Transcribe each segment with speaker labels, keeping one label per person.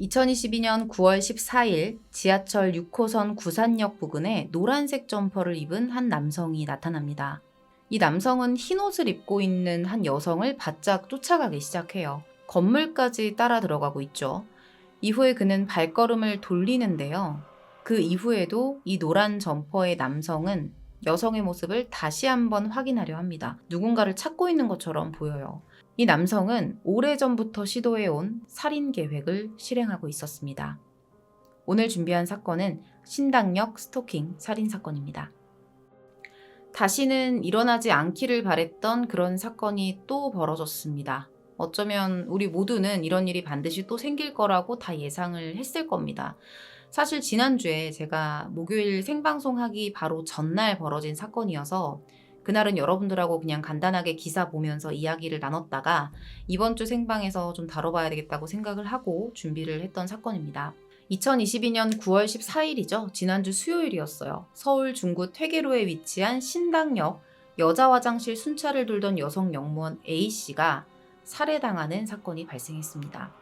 Speaker 1: 2022년 9월 14일 지하철 6호선 구산역 부근에 노란색 점퍼를 입은 한 남성이 나타납니다. 이 남성은 흰 옷을 입고 있는 한 여성을 바짝 쫓아가기 시작해요. 건물까지 따라 들어가고 있죠. 이후에 그는 발걸음을 돌리는데요. 그 이후에도 이 노란 점퍼의 남성은 여성의 모습을 다시 한번 확인하려 합니다. 누군가를 찾고 있는 것처럼 보여요. 이 남성은 오래전부터 시도해온 살인 계획을 실행하고 있었습니다. 오늘 준비한 사건은 신당역 스토킹 살인 사건입니다. 다시는 일어나지 않기를 바랬던 그런 사건이 또 벌어졌습니다. 어쩌면 우리 모두는 이런 일이 반드시 또 생길 거라고 다 예상을 했을 겁니다. 사실 지난주에 제가 목요일 생방송하기 바로 전날 벌어진 사건이어서 그날은 여러분들하고 그냥 간단하게 기사 보면서 이야기를 나눴다가 이번 주 생방에서 좀 다뤄봐야 되겠다고 생각을 하고 준비를 했던 사건입니다. 2022년 9월 14일이죠. 지난주 수요일이었어요. 서울 중구 퇴계로에 위치한 신당역 여자 화장실 순찰을 돌던 여성 영무원 A씨가 살해당하는 사건이 발생했습니다.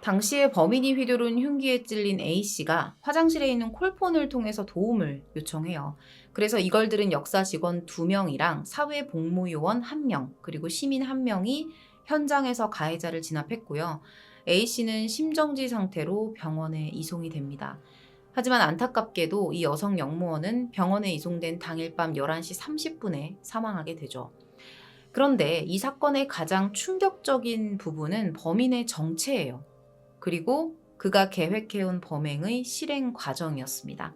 Speaker 1: 당시에 범인이 휘두른 흉기에 찔린 A씨가 화장실에 있는 콜폰을 통해서 도움을 요청해요. 그래서 이걸 들은 역사 직원 2명이랑 사회복무요원 1명, 그리고 시민 1명이 현장에서 가해자를 진압했고요. A씨는 심정지 상태로 병원에 이송이 됩니다. 하지만 안타깝게도 이 여성 영무원은 병원에 이송된 당일 밤 11시 30분에 사망하게 되죠. 그런데 이 사건의 가장 충격적인 부분은 범인의 정체예요. 그리고 그가 계획해온 범행의 실행 과정이었습니다.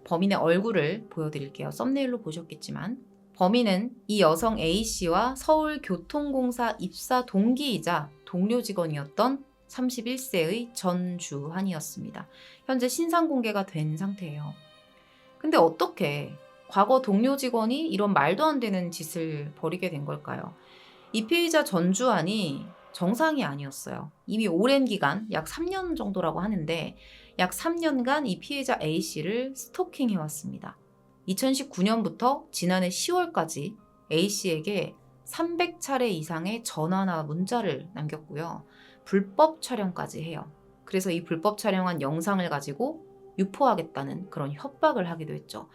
Speaker 1: 범인의 얼굴을 보여드릴게요. 썸네일로 보셨겠지만 범인은 이 여성 A씨와 서울교통공사 입사 동기이자 동료 직원이었던 31세의 전주환이었습니다. 현재 신상 공개가 된 상태예요. 근데 어떻게 과거 동료 직원이 이런 말도 안 되는 짓을 벌이게 된 걸까요? 이 피의자 전주환이 정상이 아니었어요. 이미 오랜 기간, 약 3년 정도라고 하는데 약 3년간 이 피해자 A씨를 스토킹해왔습니다. 2019년부터 지난해 10월까지 A씨에게 300차례 이상의 전화나 문자를 남겼고요. 불법 촬영까지 해요. 그래서 이 불법 촬영한 영상을 가지고 유포하겠다는 그런 협박을 하기도 했죠.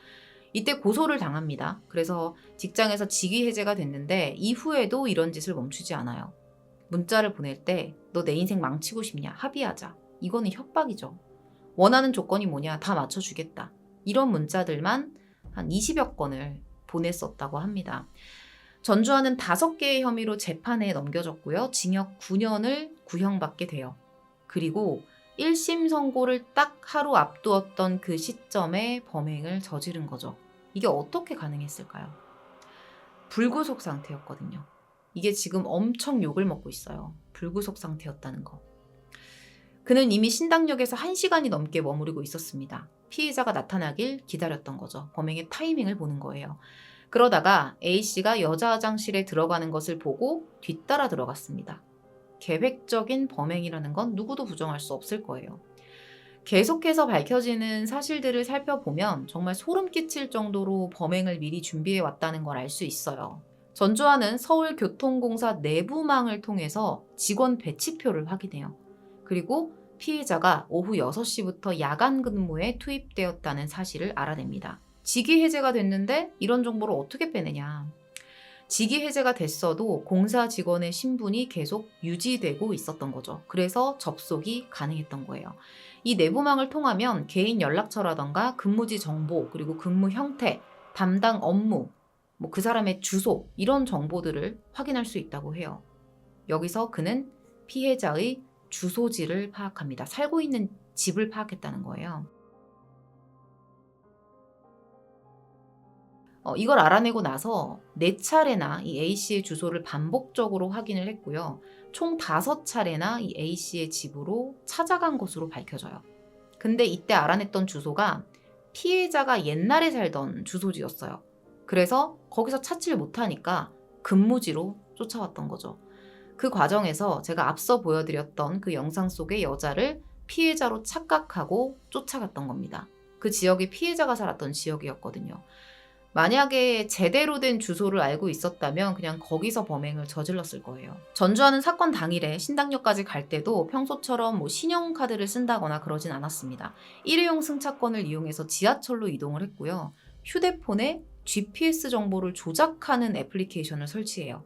Speaker 1: 이때 고소를 당합니다. 그래서 직장에서 직위 해제가 됐는데 이후에도 이런 짓을 멈추지 않아요. 문자를 보낼 때 너 내 인생 망치고 싶냐? 합의하자. 이거는 협박이죠. 원하는 조건이 뭐냐? 다 맞춰주겠다. 이런 문자들만 한 20여 건을 보냈었다고 합니다. 전주환은 5개의 혐의로 재판에 넘겨졌고요. 징역 9년을 구형받게 돼요. 그리고 1심 선고를 딱 하루 앞두었던 그 시점에 범행을 저지른 거죠. 이게 어떻게 가능했을까요? 불구속 상태였거든요. 이게 지금 엄청 욕을 먹고 있어요. 불구속 상태였다는 거. 그는 이미 신당역에서 1시간이 넘게 머무르고 있었습니다. 피해자가 나타나길 기다렸던 거죠. 범행의 타이밍을 보는 거예요. 그러다가 A씨가 여자 화장실에 들어가는 것을 보고 뒤따라 들어갔습니다. 계획적인 범행이라는 건 누구도 부정할 수 없을 거예요. 계속해서 밝혀지는 사실들을 살펴보면 정말 소름 끼칠 정도로 범행을 미리 준비해 왔다는 걸 알 수 있어요. 전주환은 서울교통공사 내부망을 통해서 직원 배치표를 확인해요. 그리고 피해자가 오후 6시부터 야간 근무에 투입되었다는 사실을 알아냅니다. 직위 해제가 됐는데 이런 정보를 어떻게 빼내냐. 직위 해제가 됐어도 공사 직원의 신분이 계속 유지되고 있었던 거죠. 그래서 접속이 가능했던 거예요. 이 내부망을 통하면 개인 연락처라던가 근무지 정보, 그리고 근무 형태, 담당 업무, 그 사람의 주소, 이런 정보들을 확인할 수 있다고 해요. 여기서 그는 피해자의 주소지를 파악합니다. 살고 있는 집을 파악했다는 거예요. 이걸 알아내고 나서 4차례나 이 A씨의 주소를 반복적으로 확인을 했고요. 총 5차례나 이 A씨의 집으로 찾아간 것으로 밝혀져요. 근데 이때 알아냈던 주소가 피해자가 옛날에 살던 주소지였어요. 그래서 거기서 찾지를 못하니까 근무지로 쫓아왔던 거죠. 그 과정에서 제가 앞서 보여드렸던 그 영상 속의 여자를 피해자로 착각하고 쫓아갔던 겁니다. 그 지역이 피해자가 살았던 지역이었거든요. 만약에 제대로 된 주소를 알고 있었다면 그냥 거기서 범행을 저질렀을 거예요. 전주하는 사건 당일에 신당역까지 갈 때도 평소처럼 신용카드를 쓴다거나 그러진 않았습니다. 일회용 승차권을 이용해서 지하철로 이동을 했고요. 휴대폰에 GPS 정보를 조작하는 애플리케이션을 설치해요.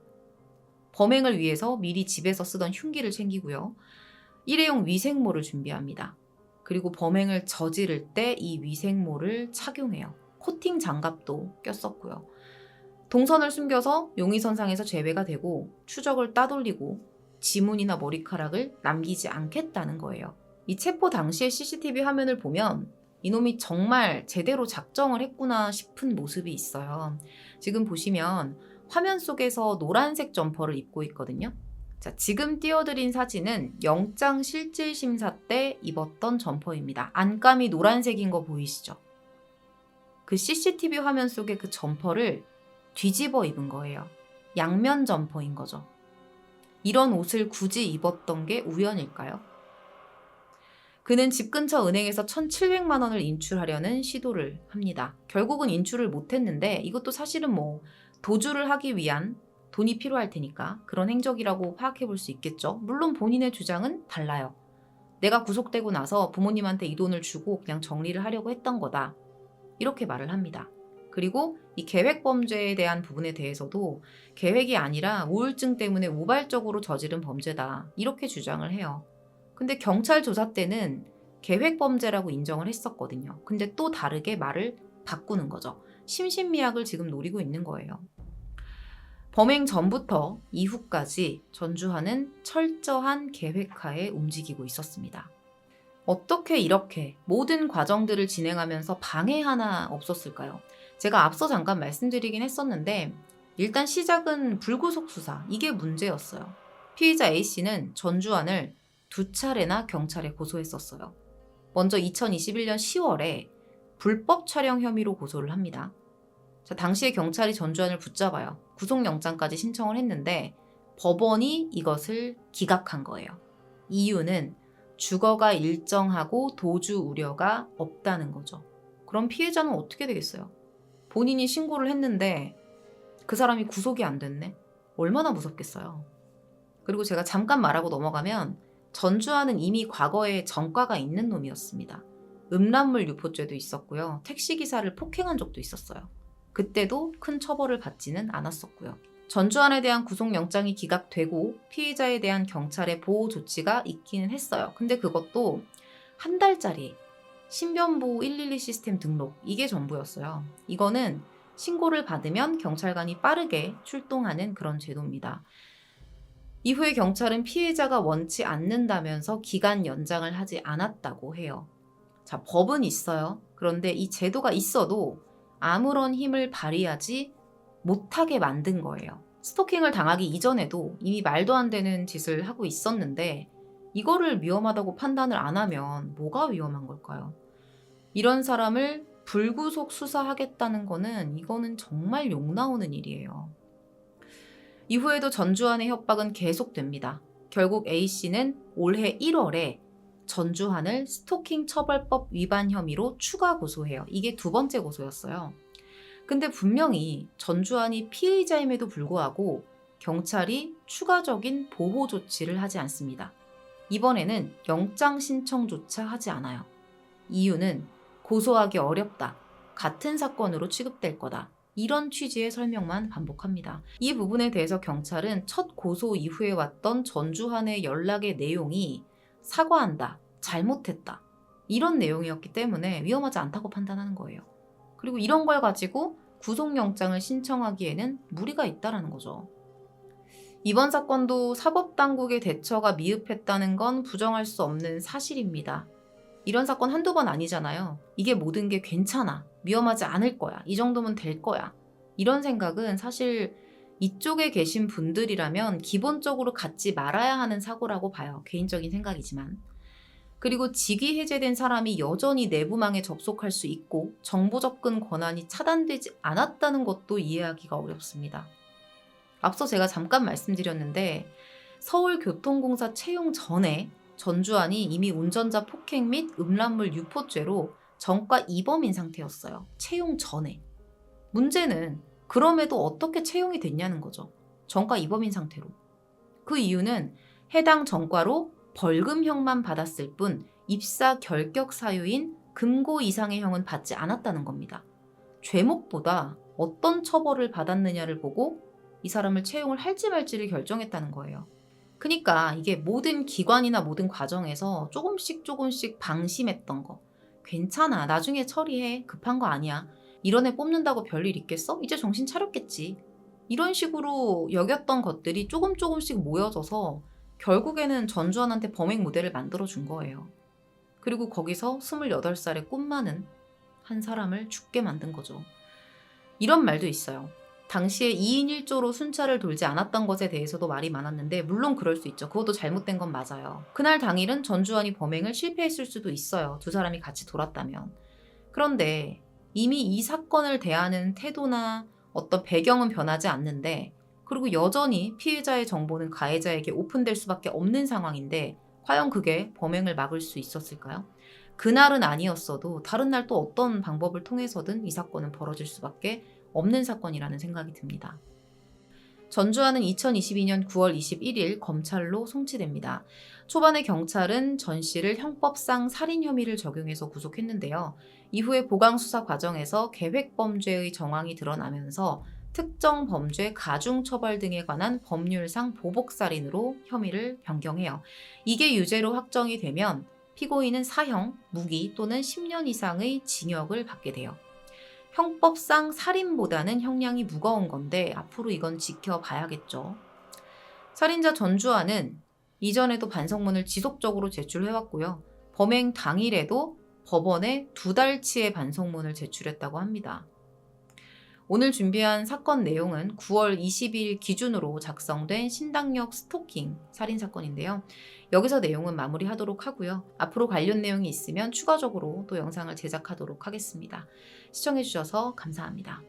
Speaker 1: 범행을 위해서 미리 집에서 쓰던 흉기를 챙기고요. 일회용 위생모를 준비합니다. 그리고 범행을 저지를 때 이 위생모를 착용해요. 코팅 장갑도 꼈었고요. 동선을 숨겨서 용의선상에서 제외가 되고 추적을 따돌리고 지문이나 머리카락을 남기지 않겠다는 거예요. 이 체포 당시의 CCTV 화면을 보면 이놈이 정말 제대로 작정을 했구나 싶은 모습이 있어요. 지금 보시면 화면 속에서 노란색 점퍼를 입고 있거든요. 자, 지금 띄워드린 사진은 영장 실질심사 때 입었던 점퍼입니다. 안감이 노란색인 거 보이시죠? 그 CCTV 화면 속에 그 점퍼를 뒤집어 입은 거예요. 양면 점퍼인 거죠. 이런 옷을 굳이 입었던 게 우연일까요? 그는 집 근처 은행에서 1,700만 원을 인출하려는 시도를 합니다. 결국은 인출을 못했는데 이것도 사실은 도주를 하기 위한 돈이 필요할 테니까 그런 행적이라고 파악해 볼 수 있겠죠. 물론 본인의 주장은 달라요. 내가 구속되고 나서 부모님한테 이 돈을 주고 그냥 정리를 하려고 했던 거다. 이렇게 말을 합니다. 그리고 이 계획범죄에 대한 부분에 대해서도 계획이 아니라 우울증 때문에 우발적으로 저지른 범죄다. 이렇게 주장을 해요. 근데 경찰 조사 때는 계획범죄라고 인정을 했었거든요. 근데 또 다르게 말을 바꾸는 거죠. 심신미약을 지금 노리고 있는 거예요. 범행 전부터 이후까지 전주환은 철저한 계획하에 움직이고 있었습니다. 어떻게 이렇게 모든 과정들을 진행하면서 방해 하나 없었을까요? 제가 앞서 잠깐 말씀드리긴 했었는데 일단 시작은 불구속 수사, 이게 문제였어요. 피의자 A씨는 전주환을 2차례나 경찰에 고소했었어요. 먼저 2021년 10월에 불법 촬영 혐의로 고소를 합니다. 자, 당시에 경찰이 전주환을 붙잡아요. 구속영장까지 신청을 했는데 법원이 이것을 기각한 거예요. 이유는 주거가 일정하고 도주 우려가 없다는 거죠. 그럼 피해자는 어떻게 되겠어요? 본인이 신고를 했는데 그 사람이 구속이 안 됐네? 얼마나 무섭겠어요. 그리고 제가 잠깐 말하고 넘어가면 전주환은 이미 과거에 전과가 있는 놈이었습니다. 음란물 유포죄도 있었고요. 택시기사를 폭행한 적도 있었어요. 그때도 큰 처벌을 받지는 않았었고요. 전주환에 대한 구속영장이 기각되고 피의자에 대한 경찰의 보호 조치가 있기는 했어요. 근데 그것도 한 달짜리 신변보호 112 시스템 등록, 이게 전부였어요. 이거는 신고를 받으면 경찰관이 빠르게 출동하는 그런 제도입니다. 이후에 경찰은 피해자가 원치 않는다면서 기간 연장을 하지 않았다고 해요. 자, 법은 있어요. 그런데 이 제도가 있어도 아무런 힘을 발휘하지 못하게 만든 거예요. 스토킹을 당하기 이전에도 이미 말도 안 되는 짓을 하고 있었는데 이거를 위험하다고 판단을 안 하면 뭐가 위험한 걸까요? 이런 사람을 불구속 수사하겠다는 거는 이거는 정말 욕 나오는 일이에요. 이후에도 전주환의 협박은 계속됩니다. 결국 A씨는 올해 1월에 전주환을 스토킹 처벌법 위반 혐의로 추가 고소해요. 이게 2번째 고소였어요. 근데 분명히 전주환이 피의자임에도 불구하고 경찰이 추가적인 보호 조치를 하지 않습니다. 이번에는 영장 신청조차 하지 않아요. 이유는 고소하기 어렵다. 같은 사건으로 취급될 거다. 이런 취지의 설명만 반복합니다. 이 부분에 대해서 경찰은 첫 고소 이후에 왔던 전주환의 연락의 내용이 사과한다, 잘못했다, 이런 내용이었기 때문에 위험하지 않다고 판단하는 거예요. 그리고 이런 걸 가지고 구속영장을 신청하기에는 무리가 있다는 거죠. 이번 사건도 사법당국의 대처가 미흡했다는 건 부정할 수 없는 사실입니다. 이런 사건 한두 번 아니잖아요. 이게 모든 게 괜찮아, 위험하지 않을 거야, 이 정도면 될 거야, 이런 생각은 사실 이쪽에 계신 분들이라면 기본적으로 갖지 말아야 하는 사고라고 봐요. 개인적인 생각이지만. 그리고 직위 해제된 사람이 여전히 내부망에 접속할 수 있고 정보 접근 권한이 차단되지 않았다는 것도 이해하기가 어렵습니다. 앞서 제가 잠깐 말씀드렸는데 서울교통공사 채용 전에 전주환이 이미 운전자 폭행 및 음란물 유포죄로 전과 2범인 상태였어요. 채용 전에. 문제는 그럼에도 어떻게 채용이 됐냐는 거죠. 전과 이범인 상태로. 그 이유는 해당 전과로 벌금형만 받았을 뿐 입사 결격 사유인 금고 이상의 형은 받지 않았다는 겁니다. 죄목보다 어떤 처벌을 받았느냐를 보고 이 사람을 채용을 할지 말지를 결정했다는 거예요. 그러니까 이게 모든 기관이나 모든 과정에서 조금씩 방심했던 거. 괜찮아. 나중에 처리해. 급한 거 아니야. 이런 애 뽑는다고 별일 있겠어? 이제 정신 차렸겠지. 이런 식으로 여겼던 것들이 조금씩 모여져서 결국에는 전주환한테 범행 무대를 만들어준 거예요. 그리고 거기서 28살의 꿈 많은 한 사람을 죽게 만든 거죠. 이런 말도 있어요. 당시에 2인 1조로 순찰을 돌지 않았던 것에 대해서도 말이 많았는데 물론 그럴 수 있죠. 그것도 잘못된 건 맞아요. 그날 당일은 전주환이 범행을 실패했을 수도 있어요. 두 사람이 같이 돌았다면. 그런데 이미 이 사건을 대하는 태도나 어떤 배경은 변하지 않는데 그리고 여전히 피해자의 정보는 가해자에게 오픈될 수밖에 없는 상황인데 과연 그게 범행을 막을 수 있었을까요? 그날은 아니었어도 다른 날 또 어떤 방법을 통해서든 이 사건은 벌어질 수밖에 없는 사건이라는 생각이 듭니다. 전주환은 2022년 9월 21일 검찰로 송치됩니다. 초반에 경찰은 전 씨를 형법상 살인 혐의를 적용해서 구속했는데요. 이후에 보강 수사 과정에서 계획범죄의 정황이 드러나면서 특정 범죄 가중처벌 등에 관한 법률상 보복살인으로 혐의를 변경해요. 이게 유죄로 확정이 되면 피고인은 사형, 무기 또는 10년 이상의 징역을 받게 돼요. 형법상 살인보다는 형량이 무거운 건데 앞으로 이건 지켜봐야겠죠. 살인자 전주환은 이전에도 반성문을 지속적으로 제출해왔고요. 범행 당일에도 법원에 2달치의 반성문을 제출했다고 합니다. 오늘 준비한 사건 내용은 9월 20일 기준으로 작성된 신당역 스토킹 살인사건인데요. 여기서 내용은 마무리하도록 하고요. 앞으로 관련 내용이 있으면 추가적으로 또 영상을 제작하도록 하겠습니다. 시청해주셔서 감사합니다.